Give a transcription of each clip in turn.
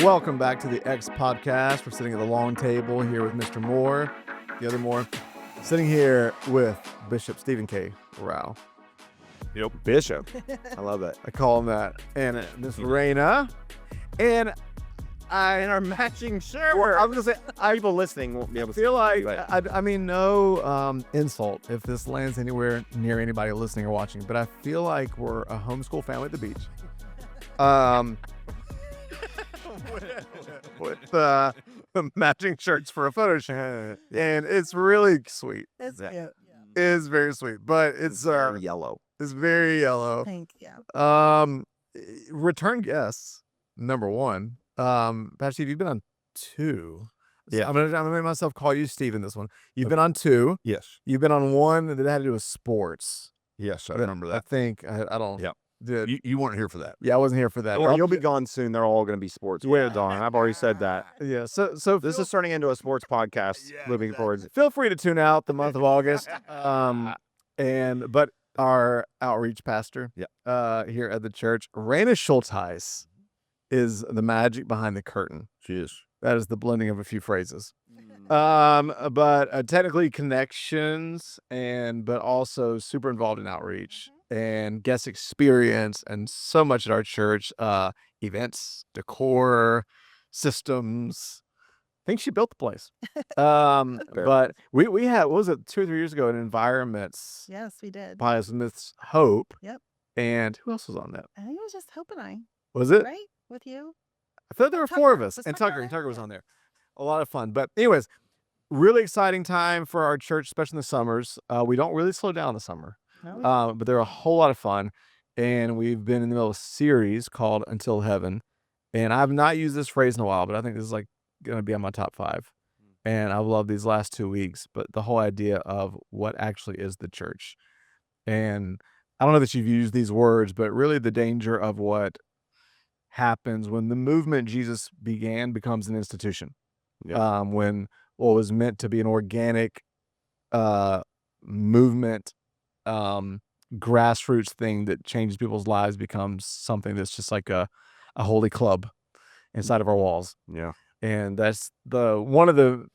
Welcome back to the X Podcast. We're sitting at the long table here with Mr. Moore, the other Moore, sitting here with Bishop Stephen K. Rao. Yep, Bishop. I love that. I call him that. And Miss Raina. And In our matching shirt. I was going to say, People listening won't be able to feel like, it. I mean, no insult if this lands anywhere near anybody listening or watching, but I feel like we're a homeschool family at the beach. With matching shirts for a photo shoot. And it's really sweet. It's cute. Yeah. It's very sweet, but it's yellow. It's very yellow. Thank you. Return guests, number one. Pastor Steve, you've been on 2. Yeah. I'm gonna make myself call you Steve in this one. You've been on 2. Yes. You've been on 1 that had to do with sports. Yes, I remember I that. think I don't. Yeah. Did You weren't here for that. yeah, I wasn't here for that. Well, you'll be gone soon. They're all going to be sports. We're done. I've already said that. Yeah. So This is turning into a sports podcast moving forward. feel free to tune out the month of August. But our outreach pastor here at the church, Raina Schultheis, is the magic behind the curtain. She is. That is the blending of a few phrases. But technically connections but also super involved in outreach and guest experience and so much at our church, events, decor, systems. I think she built the place. But we had, what was it, 2 or 3 years ago, an environments Yes, we did. by Smith's Hope. Yep. And who else was on that? I think it was just Hope and I, Was it? right? With you. I thought there were Tucker. 4 of us. Was And Tucker Tucker. on Tucker was there? on there. A lot of fun. But anyways, really exciting time for our church, especially in the summers. We don't really slow down in the summer. No, But they're a whole lot of fun. And we've been in the middle of a series called Until Heaven. And I've not used this phrase in a while, but I think this is like going to be on my top 5. And I've loved these last 2 weeks, but the whole idea of what actually is the church. And I don't know that you've used these words, but really the danger of what happens when the movement Jesus began becomes an institution. When what was meant to be an organic movement, grassroots thing that changes people's lives becomes something that's just like a holy club inside of our walls. Yeah. And that's one of the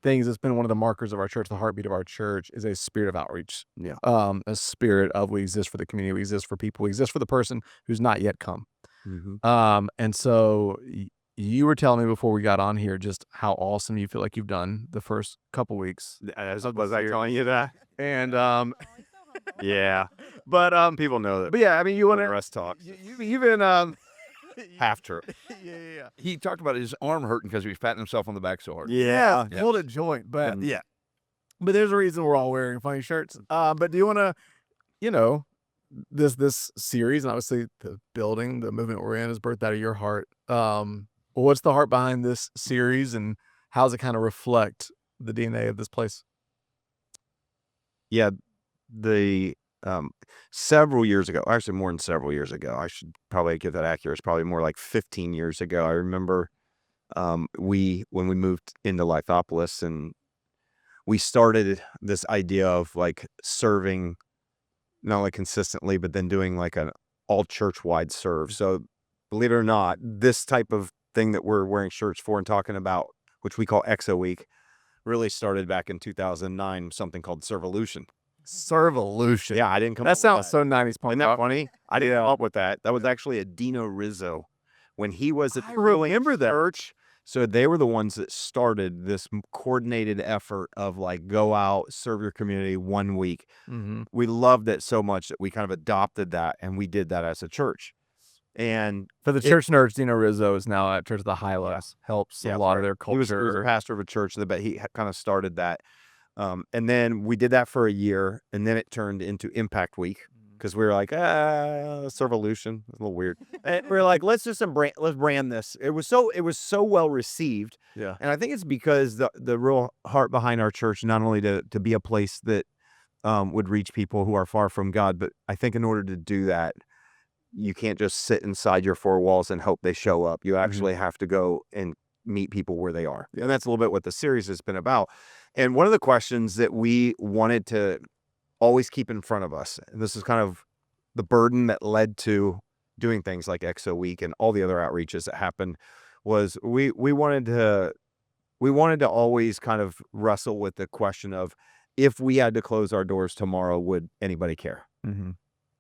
things that's been one of the markers of our church, the heartbeat of our church, is a spirit of outreach. Yeah. A spirit of we exist for the community, we exist for people, we exist for the person who's not yet come. Mm-hmm. And so you were telling me before we got on here just how awesome you feel like you've done the first couple weeks. Was I telling you that? And Yeah. But people know that. but yeah, I mean, you want The to rest talks. you've been Half true. yeah. He talked about his arm hurting because he was patting himself on the back so hard. Yeah. Pulled a joint, but And- Yeah. but there's a reason we're all wearing funny shirts. But do you want to, this series, and obviously the building, the movement we're in is birthed out of your heart. What's the heart behind this series, and how does it kind of reflect the DNA of this place? Yeah. The several years ago, actually more than several years ago, I should probably get that accurate. It's probably more like 15 years ago. I remember when we moved into Lithopolis, and we started this idea of like serving not only consistently, but then doing like an all church wide serve. So believe it or not, this type of thing that we're wearing shirts for and talking about, which we call Exo Week, really started back in 2009, something called Servolution. Servolution. Yeah, I didn't come That up with sounds so 90s punk Isn't that rock. funny? I didn't come up with that. That was actually a Dino Rizzo when he was at I the remember that. church. So they were the ones that started this coordinated effort of like go out, serve your community 1 week. Mm-hmm. We loved it so much that we kind of adopted that, and we did that as a church. And For the church nerds, Dino Rizzo is now at Church of the Highlands. Helps Yeah, a lot of their he was culture. a pastor of a church, but he kind of started that. And then we did that for a year, and then it turned into Impact Week because we were like, Servolution, a little weird. And we were like, let's brand this. It was so well received. Yeah. And I think it's because the real heart behind our church, not only to be a place that would reach people who are far from God, but I think in order to do that, you can't just sit inside your 4 walls and hope they show up. You actually have to go and meet people where they are. And that's a little bit what the series has been about. And one of the questions that we wanted to always keep in front of us. And this is kind of the burden that led to doing things like XO Week and all the other outreaches that happened. Was we wanted to always kind of wrestle with the question of, if we had to close our doors tomorrow, would anybody care? Mm-hmm.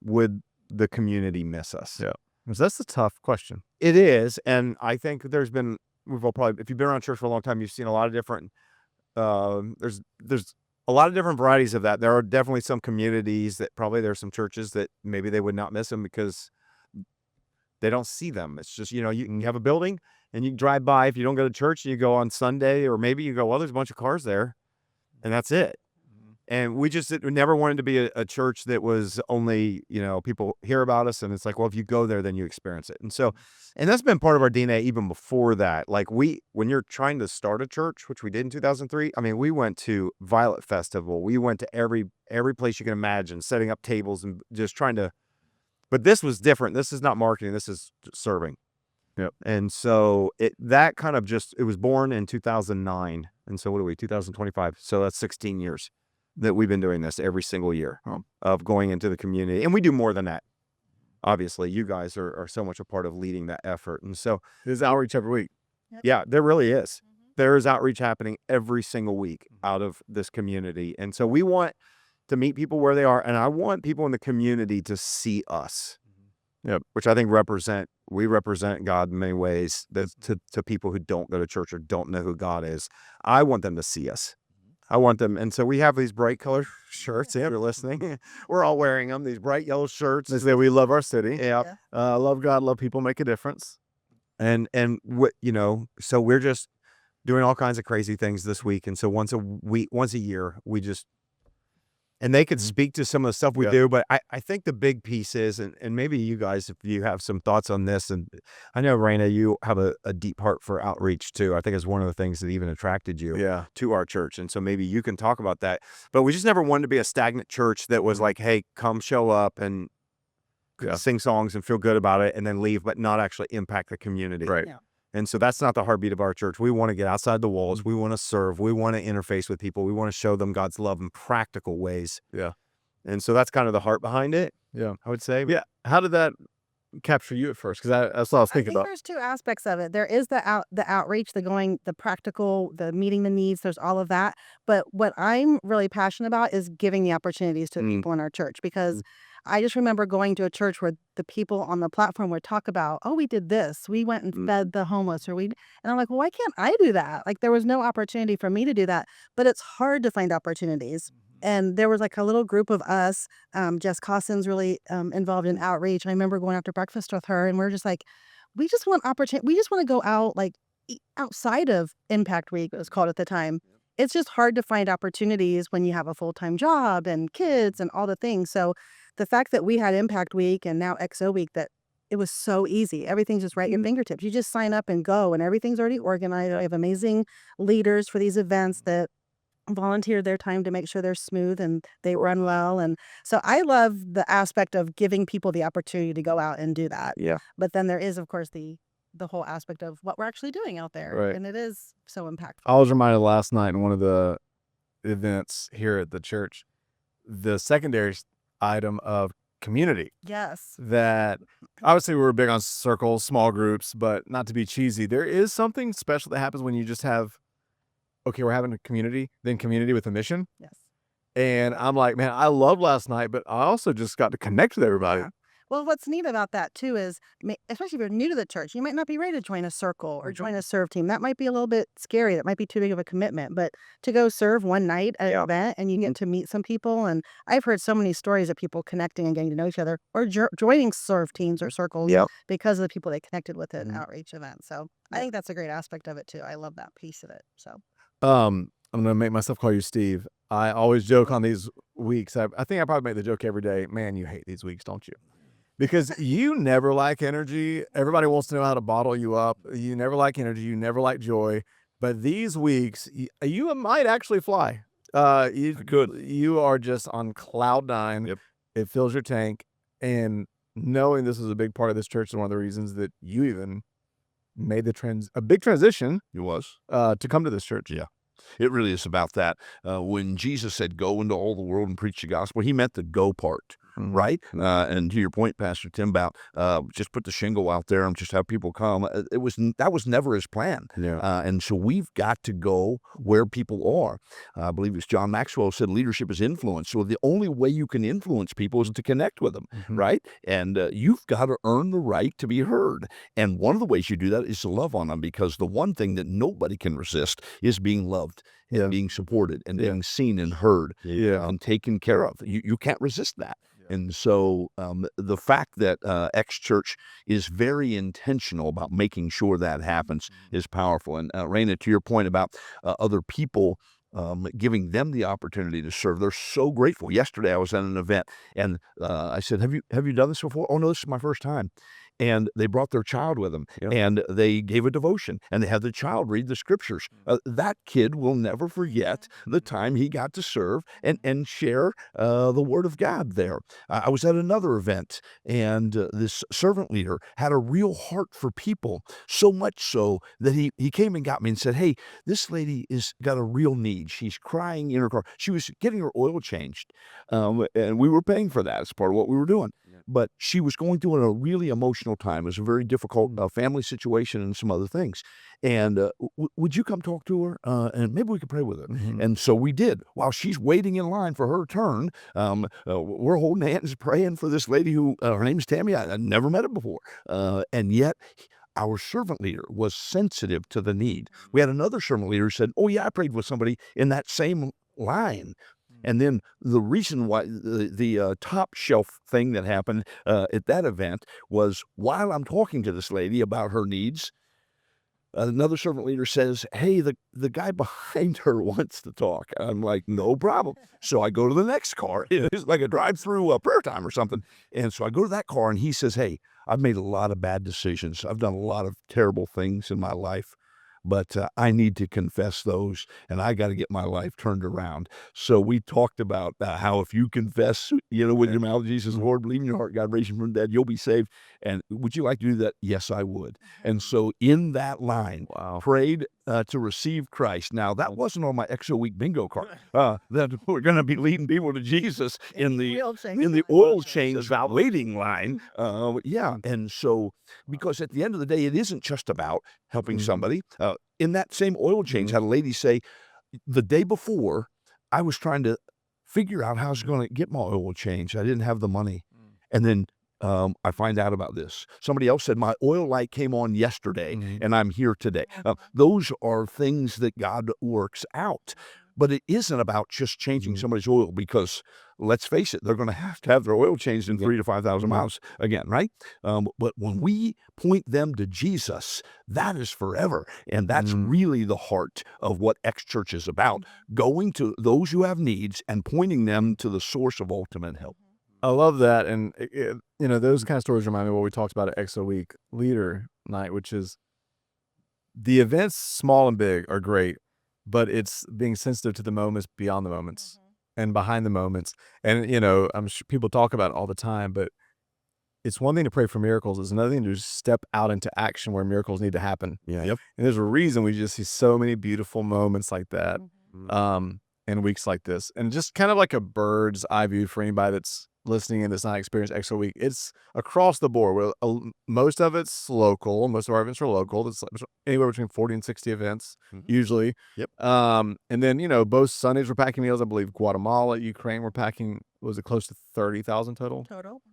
Would the community miss us? Yeah. Because that's a tough question. It is. And I think we've all probably, if you've been around church for a long time, you've seen a lot of different, there's a lot of different varieties of that. There are definitely some communities that probably there's some churches that maybe they would not miss them because they don't see them. It's just, you can have a building and you can drive by. If you don't go to church and you go on Sunday, or maybe you go, well, there's a bunch of cars there and that's it. And we never wanted to be a church that was only, people hear about us and it's like, well, if you go there, then you experience it. And that's been part of our DNA even before that. Like when you're trying to start a church, which we did in 2003, I mean, we went to Violet Festival. We went to every place you can imagine, setting up tables and just trying to, but this was different. This is not marketing. This is serving. Yep. And so it was born in 2009. And so what are we, 2025? So that's 16 years that we've been doing this every single year of going into the community. And we do more than that. Obviously, you guys are so much a part of leading that effort. And so there's outreach every week. Yeah, there really is. There is outreach happening every single week out of this community. And so we want to meet people where they are. And I want people in the community to see us, which I think we represent God in many ways to people who don't go to church or don't know who God is. I want them to see us. I want them. And so we have these bright colored shirts. If you're listening, we're all wearing them, these bright yellow shirts. They say we love our city. Yeah. Love God, love people, make a difference. And what, so we're just doing all kinds of crazy things this week. And so once a year, and they could speak to some of the stuff we do, but I think the big piece is, and maybe you guys, if you have some thoughts on this, and I know, Raina, you have a deep heart for outreach too. I think it's one of the things that even attracted you to our church. And so maybe you can talk about that. But we just never wanted to be a stagnant church that was like, hey, come show up and sing songs and feel good about it and then leave, but not actually impact the community. Right. Yeah. And so that's not the heartbeat of our church. We want to get outside the walls. We want to serve. We want to interface with people. We want to show them God's love in practical ways. Yeah. And so that's kind of the heart behind it. Yeah. I would say. Yeah. How did that capture you at first? Because that's what I was thinking about. There's two aspects of it. There is the outreach, the practical, the meeting the needs. There's all of that. But what I'm really passionate about is giving the opportunities to people in our church, because I just remember going to a church where the people on the platform would talk about, oh, we did this. We went and fed the homeless, and I'm like, well, why can't I do that? Like, there was no opportunity for me to do that, but it's hard to find opportunities. And there was like a little group of us. Jess Costin's really involved in outreach. I remember going out to breakfast with her, and we're just like, we just want opportunity. We just want to go out, like outside of Impact Week, it was called at the time. It's just hard to find opportunities when you have a full-time job and kids and all the things. So the fact that we had Impact Week and now XO Week, that it was so easy. Everything's just right at your fingertips. You just sign up and go, and everything's already organized. I have amazing leaders for these events that volunteer their time to make sure they're smooth and they run well. And so I love the aspect of giving people the opportunity to go out and do that. Yeah. But then there is, of course, the whole aspect of what we're actually doing out there. Right. And it is so impactful. I was reminded last night in one of the events here at the church, the secondary item of community. Yes. That obviously we're big on circles, small groups, but not to be cheesy, there is something special that happens when you just have, okay, we're having a community, then community with a mission. Yes. And I'm like, man, I loved last night, but I also just got to connect with everybody. Yeah. Well, what's neat about that too is, especially if you're new to the church, you might not be ready to join a circle or join a serve team. That might be a little bit scary. That might be too big of a commitment. But to go serve one night at an event and you get to meet some people, and I've heard so many stories of people connecting and getting to know each other, or joining serve teams or circles because of the people they connected with at an outreach event. So I think that's a great aspect of it too. I love that piece of it. So I'm gonna make myself call you Steve. I always joke on these weeks. I think I probably make the joke every day. Man, you hate these weeks, don't you? Because you never lack energy. Everybody wants to know how to bottle you up. You never lack energy. You never lack joy. But these weeks, you might actually fly. You are just on cloud nine. Yep. It fills your tank. And knowing this is a big part of this church is one of the reasons that you even made a big transition. It was. To come to this church. Yeah. It really is about that. When Jesus said, "Go into all the world and preach the gospel," he meant the go part. Right? And to your point, Pastor Tim, about just put the shingle out there and just have people come. That was never his plan. Yeah. And so we've got to go where people are. I believe it's John Maxwell said leadership is influence. So the only way you can influence people is to connect with them, right? And you've got to earn the right to be heard. And one of the ways you do that is to love on them, because the one thing that nobody can resist is being loved and being supported and being seen and heard and taken care of. You can't resist that. And so the fact that X Church is very intentional about making sure that happens is powerful. And Raina, to your point about other people giving them the opportunity to serve, they're so grateful. Yesterday I was at an event and I said, have you done this before? Oh, no, this is my first time. And they brought their child with them, and they gave a devotion, and they had the child read the scriptures. That kid will never forget the time he got to serve and share the word of God there. I was at another event, and this servant leader had a real heart for people, so much so that he came and got me and said, "Hey, this lady is got a real need. She's crying in her car. She was getting her oil changed, and we were paying for that as part of what we were doing. But she was going through a really emotional time. It was a very difficult family situation and some other things. And would you come talk to her? And maybe we could pray with her." And so we did. While she's waiting in line for her turn, we're holding hands praying for this lady who, her name's Tammy. I never met her before. And yet our servant leader was sensitive to the need. We had another servant leader who said, "Oh yeah, I prayed with somebody in that same line." And then the reason why the top shelf thing that happened at that event was, while I'm talking to this lady about her needs, another servant leader says, "Hey, the guy behind her wants to talk." I'm like, "No problem." So I go to the next car. It's like a drive-through prayer time or something. And so I go to that car, and he says, "Hey, I've made a lot of bad decisions. I've done a lot of terrible things in my life. But I need to confess those, and I got to get my life turned around." So we talked about how if you confess, with your mouth, Jesus is Lord, believe in your heart, God raised him from the dead, you'll be saved. And would you like to do that? Yes, I would. And so in that line, prayed to receive Christ. Now, that wasn't on my Exo Week bingo card. That we're going to be leading people to Jesus in the oil change waiting line. And so, because at the end of the day, it isn't just about helping somebody. In that same oil change, had a lady say, the day before, I was trying to figure out how I was going to get my oil changed. I didn't have the money. And then I find out about this. Somebody else said, my oil light came on yesterday, and I'm here today. Those are things that God works out. But it isn't about just changing somebody's oil, because let's face it, they're going to have their oil changed in 3,000 to 5,000 miles again, right? But when we point them to Jesus, that is forever. And that's really the heart of what X Church is about, going to those who have needs and pointing them to the source of ultimate help. I love that. And, those kind of stories remind me of what we talked about at Exo Week Leader Night, which is the events, small and big, are great, but it's being sensitive to the moments beyond the moments and behind the moments. And, I'm sure people talk about it all the time, but it's one thing to pray for miracles. It's another thing to just step out into action where miracles need to happen. Yeah. And there's a reason we just see so many beautiful moments like that in weeks like this. And just kind of like a bird's eye view for anybody that's listening and that's not experienced Exo Week, it's across the board. Most of it's local. Most of our events are local. It's anywhere between 40 and 60 events usually. And then, both Sundays we're packing meals. I believe Guatemala, Ukraine, we're packing, was it close to 30,000 total?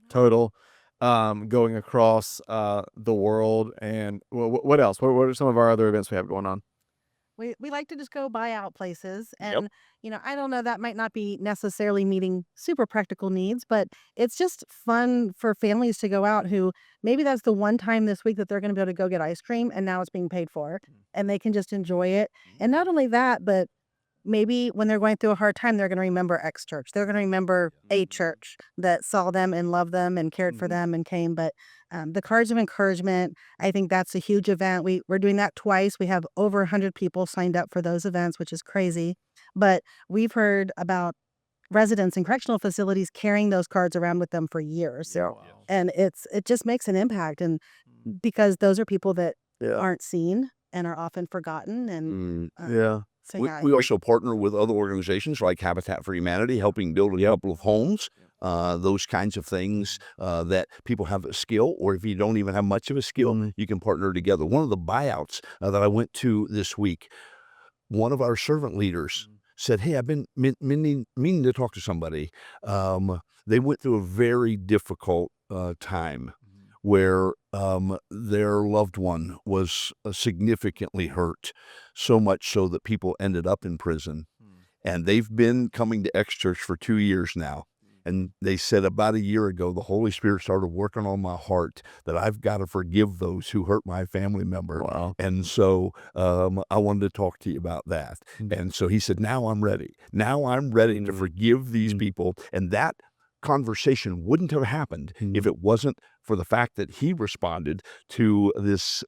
Total. Going across the world. And what else? What are some of our other events we have going on? We like to just go buy out places, and I don't know, that might not be necessarily meeting super practical needs, but it's just fun for families to go out who maybe that's the one time this week that they're going to be able to go get ice cream, and now it's being paid for, and they can just enjoy it. And not only that, but maybe when they're going through a hard time, they're going to remember X Church. They're going to remember a church that saw them and loved them and cared for them and came. But the Cards of Encouragement, I think that's a huge event. We're doing that twice. We have over 100 people signed up for those events, which is crazy. But we've heard about residents in correctional facilities carrying those cards around with them for years. And it just makes an impact. And because those are people that aren't seen and are often forgotten. And So We, yeah, we also partner with other organizations like Habitat for Humanity, helping build a couple of homes, those kinds of things that people have a skill, or if you don't even have much of a skill, you can partner together. One of the buyouts that I went to this week, one of our servant leaders said, "Hey, I've been meaning to talk to somebody." They went through a very difficult time where their loved one was significantly hurt, so much so that people ended up in prison. And they've been coming to X Church for 2 years now. And they said about a year ago, the Holy Spirit started working on my heart that I've got to forgive those who hurt my family member. Wow. And so I wanted to talk to you about that. And so he said, now I'm ready. Now I'm ready to forgive these people. And that conversation wouldn't have happened if it wasn't for the fact that he responded to this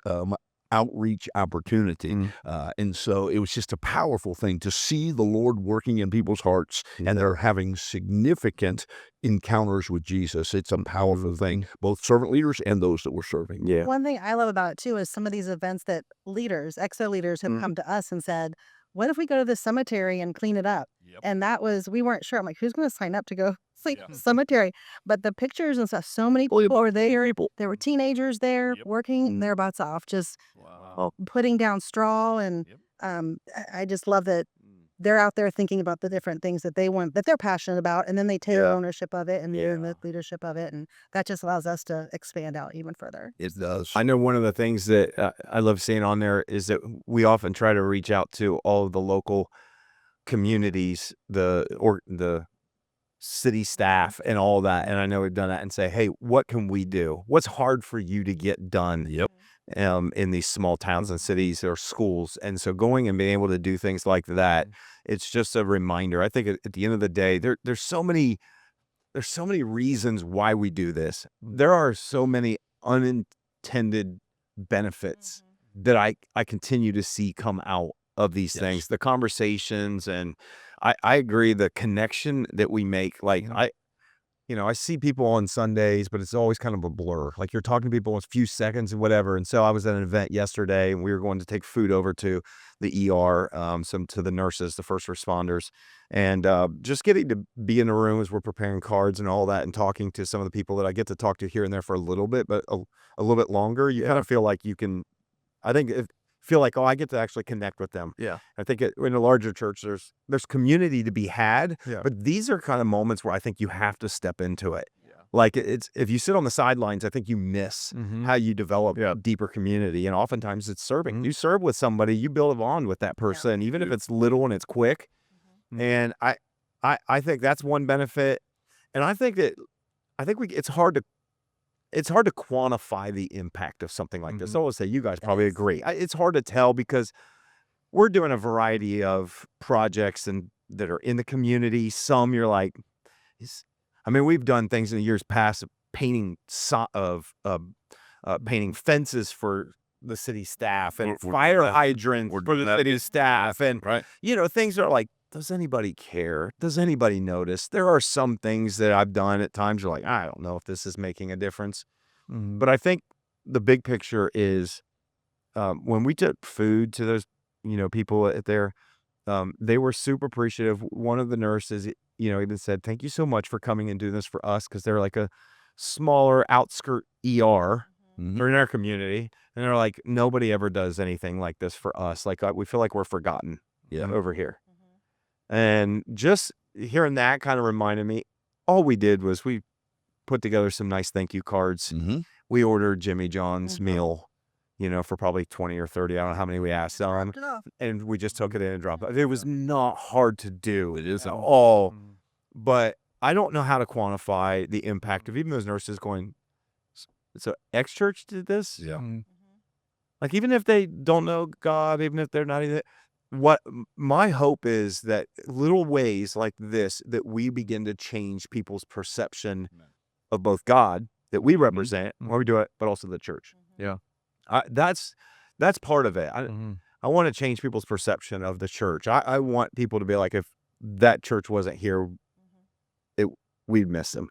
outreach opportunity. And so it was just a powerful thing to see the Lord working in people's hearts and they're having significant encounters with Jesus. It's a powerful thing, both servant leaders and those that we're serving. Yeah. one thing I love about it too is some of these events that leaders, exo leaders, have come to us and said, "What if we go to the cemetery and clean it up?" And that was, we weren't sure. I'm like, who's going to sign up to go clean the cemetery? But the pictures and stuff, so many people were there. There were teenagers there working their butts off, just putting down straw. And I just love that they're out there thinking about the different things that they want, that they're passionate about, and then they take ownership of it and they're in the leadership of it, and that just allows us to expand out even further. It does. I know one of the things that I love seeing on there is that we often try to reach out to all of the local communities, the city staff and all that. And I know we've done that and say, hey, what can we do? What's hard for you to get done? In these small towns and cities or schools. And so going and being able to do things like that, it's just a reminder. I think at the end of the day, there's so many reasons why we do this. There are so many unintended benefits that I continue to see come out of these things, the conversations. And I agree, the connection that we make, like I see people on Sundays, but it's always kind of a blur. Like you're talking to people in a few seconds and whatever. And so I was at an event yesterday and we were going to take food over to the ER, to the nurses, the first responders, and just getting to be in the room as we're preparing cards and all that and talking to some of the people that I get to talk to here and there for a little bit, but a little bit longer. You kind of feel like you can, I feel like, oh, I get to actually connect with them. Yeah. I think in a larger church, there's community to be had, but these are kind of moments where I think you have to step into it. Like if you sit on the sidelines, I think you miss how you develop deeper community. And oftentimes it's serving. You serve with somebody, you build a bond with that person, even if it's little and it's quick. And I think that's one benefit. And I think it's hard to quantify the impact of something like this. I always say, you guys probably agree. It's hard to tell because we're doing a variety of projects and that are in the community. Some you're like, we've done things in the years past, painting painting fences for the city staff and fire hydrants for the city staff, and things are like, does anybody care? Does anybody notice? There are some things that I've done at times you're like, I don't know if this is making a difference. But I think the big picture is when we took food to those, people there, they were super appreciative. One of the nurses, even said, thank you so much for coming and doing this for us, because they're like a smaller outskirt ER. They're in our community. And they're like, nobody ever does anything like this for us. Like we feel like we're forgotten over here. And just hearing that kind of reminded me, all we did was we put together some nice thank you cards. We ordered Jimmy John's meal, for probably 20 or 30. I don't know how many we asked on. And we just took it in and dropped it. It was not hard to do. It is at all. But I don't know how to quantify the impact of even those nurses going, so X Church did this? Like, even if they don't know God, even if they're not even, what my hope is that little ways like this, that we begin to change people's perception of both God that we represent when we do it, but also the church. That's part of it. I want to change people's perception of the church. I want people to be like, if that church wasn't here, we'd miss them.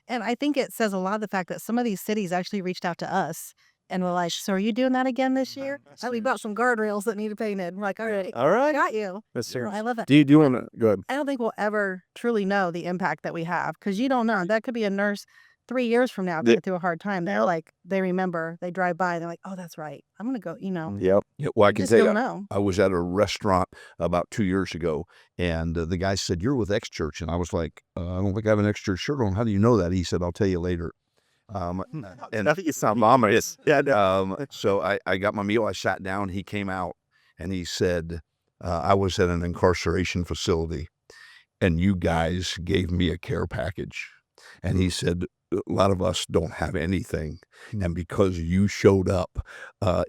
And I think it says a lot of the fact that some of these cities actually reached out to us And we're like, so are you doing that again this year? We bought some guardrails that need painted. We're like, all right, All right. got you. That's serious. I love that. Do you want to go ahead? I don't think we'll ever truly know the impact that we have, because you don't know. That could be a nurse 3 years from now going through a hard time. They're like, they remember, they drive by, they're like, oh, that's right. I'm going to go, Yep. Yeah, well, I you can just tell don't you, know. I was at a restaurant about 2 years ago, and the guy said, "You're with X Church," and I was like, "I don't think I have an X Church shirt on. How do you know that?" He said, "I'll tell you later." And I think you sound ominous. Yeah. so I got my meal. I sat down. He came out, and he said, "I was at an incarceration facility, and you guys gave me a care package." And he said, "A lot of us don't have anything, and because you showed up,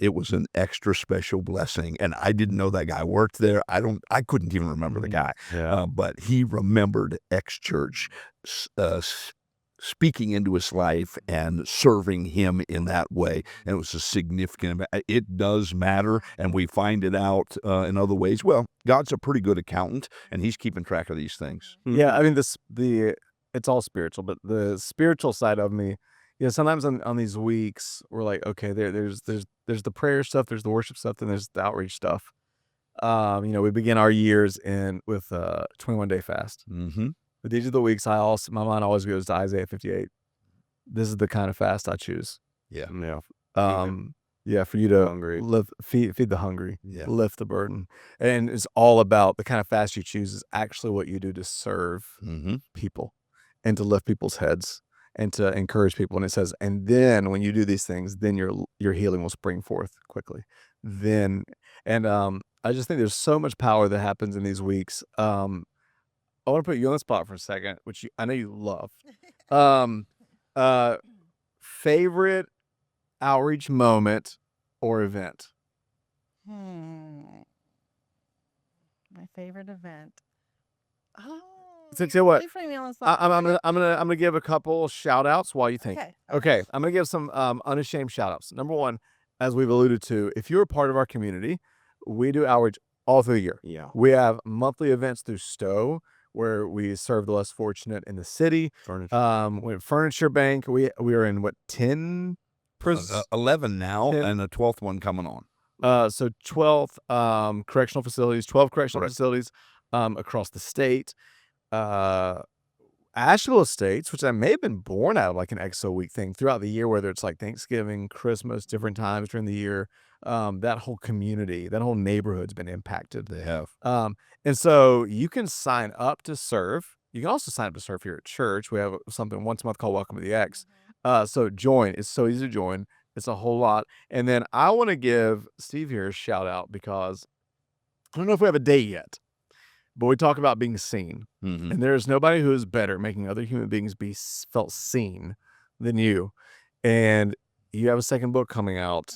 it was an extra special blessing." And I didn't know that guy worked there. I couldn't even remember the guy, but he remembered X Church speaking into his life and serving him in that way. And it was a significant. It does matter, and we find it out in other ways. Well, God's a pretty good accountant, and He's keeping track of these things. Yeah, I mean, it's all spiritual, but the spiritual side of me, sometimes on these weeks we're like, okay, there's the prayer stuff, there's the worship stuff, then there's the outreach stuff. We begin our years with 21-day fast. Mm-hmm. But these are the weeks my mind always goes to Isaiah 58. This is the kind of fast I choose. Yeah. For you to Hungry. feed the hungry, Yeah. lift the burden. And it's all about the kind of fast you choose is actually what you do to serve Mm-hmm. people and to lift people's heads and to encourage people. And it says, and then when you do these things, then your healing will spring forth quickly. I just think there's so much power that happens in these weeks. I want to put you on the spot for a second, which I know you love. Favorite outreach moment or event? My favorite event. So tell you what, You're putting me on the spot. I'm gonna give a couple shout outs while you think. Okay. I'm gonna give some unashamed shout outs. Number one, as we've alluded to, if you're a part of our community, we do outreach all through the year. Yeah. We have monthly events through Stowe where we serve the less fortunate in the city. We have Furniture Bank. We are in 10 prisons? 11 now, 10. and a 12th one coming on. So 12 correctional facilities, 12 correctional facilities across the state. Asheville Estates, which I may have been born out of like an EXO week thing throughout the year, whether it's like Thanksgiving, Christmas, different times during the year. That whole community, that whole neighborhood's been impacted. They have. And so you can sign up to serve. You can also sign up to serve here at church. We have something once a month called Welcome to the X. So join. It's so easy to join. It's a whole lot. And then I want to give Steve here a shout out because I don't know if we have a date yet, but we talk about being seen. Mm-hmm. And there is nobody who is better at making other human beings be felt seen than you. And you have a second book coming out.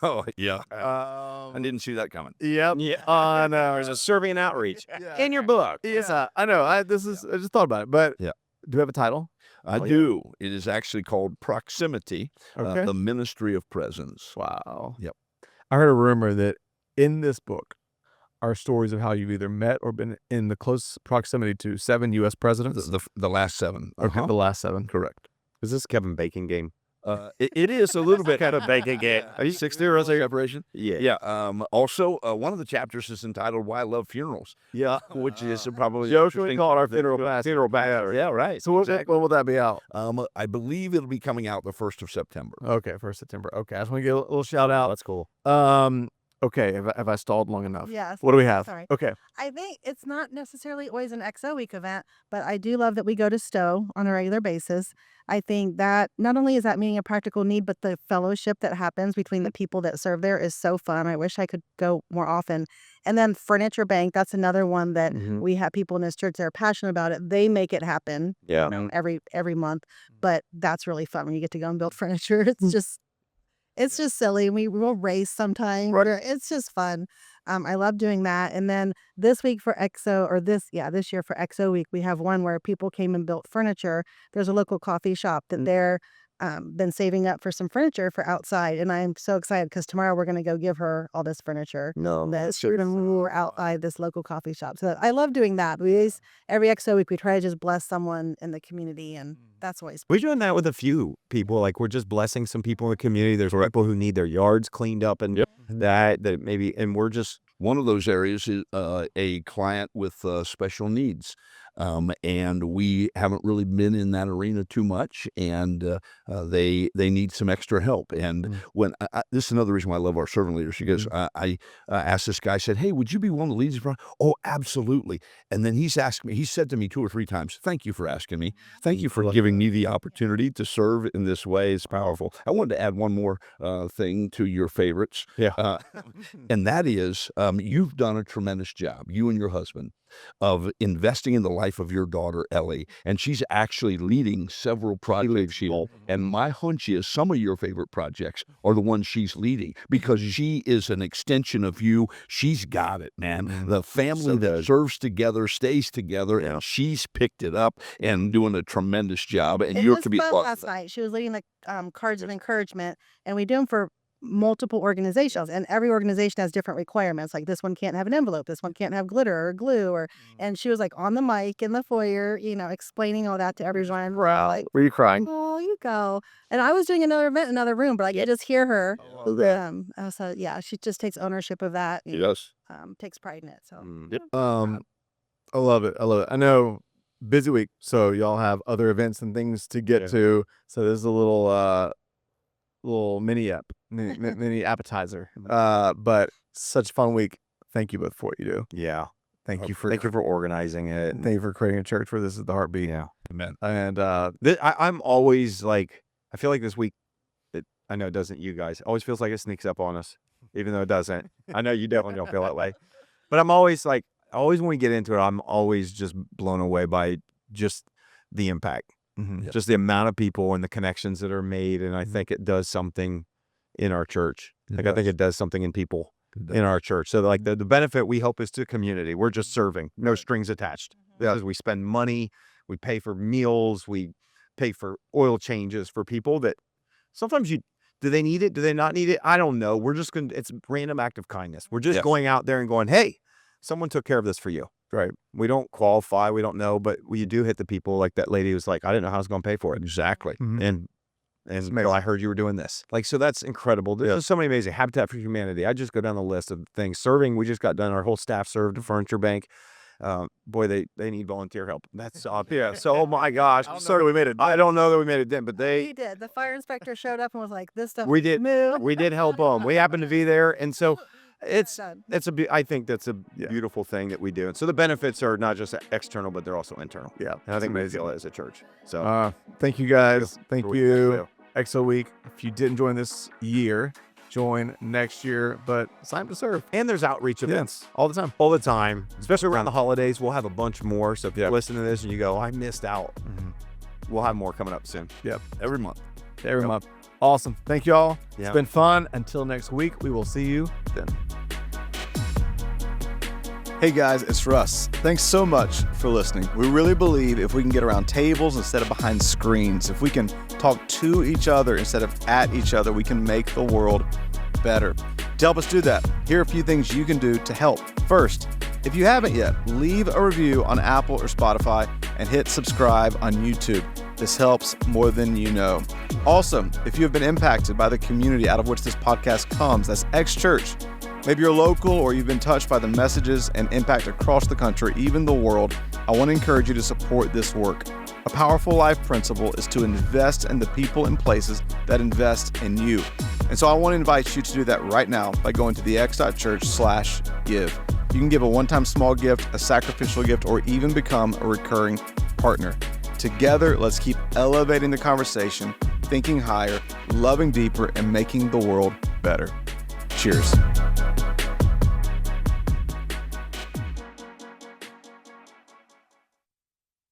Oh, yeah. I didn't see that coming. Yep. Yeah. On There's a survey and outreach yeah. in your book. Yeah, I know. I just thought about it. But Yeah. do we have a title? I do. It is actually called Proximity, Okay. the Ministry of Presence. Wow. Yep. I heard a rumor that in this book are stories of how you've either met or been in the close proximity to 7 U.S. presidents. The last 7. Okay, the last 7. Correct. Is this Kevin Bacon game? It is a little bit. Kind of Bacon game. Are you 6-0 as a operation? Yeah. Yeah. Also, one of the chapters is entitled "Why I Love Funerals," Yeah. which is probably Jokingly call it our funeral pass. Funeral bath. Yeah, right. So when will that be out? I believe it'll be coming out the 1st of September. Okay, 1st September. Okay, I just want to give a little shout out. That's cool. Okay, have I stalled long enough? Yes. What do we have? Sorry. Okay. I think it's not necessarily always an XO week event, but I do love that we go to Stowe on a regular basis. I think that not only is that meeting a practical need, but the fellowship that happens between the people that serve there is so fun. I wish I could go more often. And then Furniture Bank, that's another one that we have people in this church that are passionate about it. They make it happen Yeah. every month, but that's really fun when you get to go and build furniture. It's just silly. We will race sometimes. It's just fun. I love doing that. And then this week for EXO, or this year for EXO week, we have one where people came and built furniture. There's a local coffee shop that they're been saving up for some furniture for outside, and I'm so excited because tomorrow we're going to go give her all this furniture. No, That's we're out by this local coffee shop. So I love doing that. Every XO week we try to just bless someone in the community, and that's always we're doing that with a few people. Like we're just blessing some people in the community. There's people who need their yards cleaned up and that maybe, and we're just one of those areas is a client with special needs. And we haven't really been in that arena too much, and they need some extra help. And when this is another reason why I love our servant leaders, because I asked this guy, I said, "Hey, would you be willing to lead this project?" "Oh, absolutely." And then he said to me 2 or 3 times, "Thank you for asking me. Thank you for giving me the opportunity to serve in this way. It's powerful." I wanted to add one more thing to your favorites, and that is you've done a tremendous job, you and your husband, of investing in the life of your daughter, Ellie. And she's actually leading several projects here. And my hunch is some of your favorite projects are the ones she's leading because she is an extension of you. She's got it, man. The family that serves together, stays together, and she's picked it up and doing a tremendous job. And you're to be fun last night. She was leading the cards of encouragement, and we do them for multiple organizations, and every organization has different requirements. Like this one can't have an envelope, this one can't have glitter or glue, and she was like on the mic in the foyer, explaining all that to everyone. Like, Were you crying? Oh, you go. And I was doing another event in another room, but I could just hear her. So yeah, she just takes ownership of that. Yes. Takes pride in it. So I love it. I know busy week, so y'all have other events and things to get to. So there's a little mini appetizer. But such a fun week. Thank you both for what you do. Yeah. Thank you for organizing it. Thank you for creating a church where this is the heartbeat. Yeah. Amen. And I'm always like, I feel like this week, I know it doesn't, you guys, always feels like it sneaks up on us, even though it doesn't. I know you definitely don't feel that way. But I'm always like, when we get into it, I'm always just blown away by just the impact. Just the amount of people and the connections that are made. And I think it does something in our church. I think it does something in people in our church. So like the benefit we hope is to community. We're just serving, no strings attached. Because we spend money, we pay for meals, we pay for oil changes for people that sometimes do they need it? Do they not need it? I don't know. We're just it's a random act of kindness. We're just going out there and going, hey, someone took care of this for you. Right. We don't qualify. We don't know, but we do hit the people like that lady who's like, I didn't know how I was going to pay for it. Exactly. And I heard you were doing this. Like, so that's incredible. There's so many amazing. Habitat for Humanity. I just go down the list of things. Serving, we just got done. Our whole staff served a furniture bank. Boy, they need volunteer help. That's So, oh my gosh. I don't know that we made a dent, but we did. The fire inspector showed up and was like, this stuff we did help them. We happened to be there. And so I think that's a beautiful thing that we do. And so the benefits are not just external, but they're also internal. Yeah. And I think we feel it as a church. So thank you guys. Thank you. XO Week. If you didn't join this year, join next year, but it's time to serve. And there's outreach events all the time, especially around the holidays. We'll have a bunch more. So if you listen to this and you go, I missed out, we'll have more coming up soon. Yep. Every month. Awesome. Thank you all. Yeah. It's been fun. Until next week, we will see you then. Hey guys, it's Russ. Thanks so much for listening. We really believe if we can get around tables instead of behind screens, if we can talk to each other instead of at each other, we can make the world better. To help us do that, here are a few things you can do to help. First, if you haven't yet, leave a review on Apple or Spotify and hit subscribe on YouTube. This helps more than you know. Also, if you have been impacted by the community out of which this podcast comes, that's X Church. Maybe you're local or you've been touched by the messages and impact across the country, even the world. I want to encourage you to support this work. A powerful life principle is to invest in the people and places that invest in you. And so I want to invite you to do that right now by going to thex.church/give. You can give a one-time small gift, a sacrificial gift, or even become a recurring partner. Together, let's keep elevating the conversation, thinking higher, loving deeper, and making the world better. Cheers.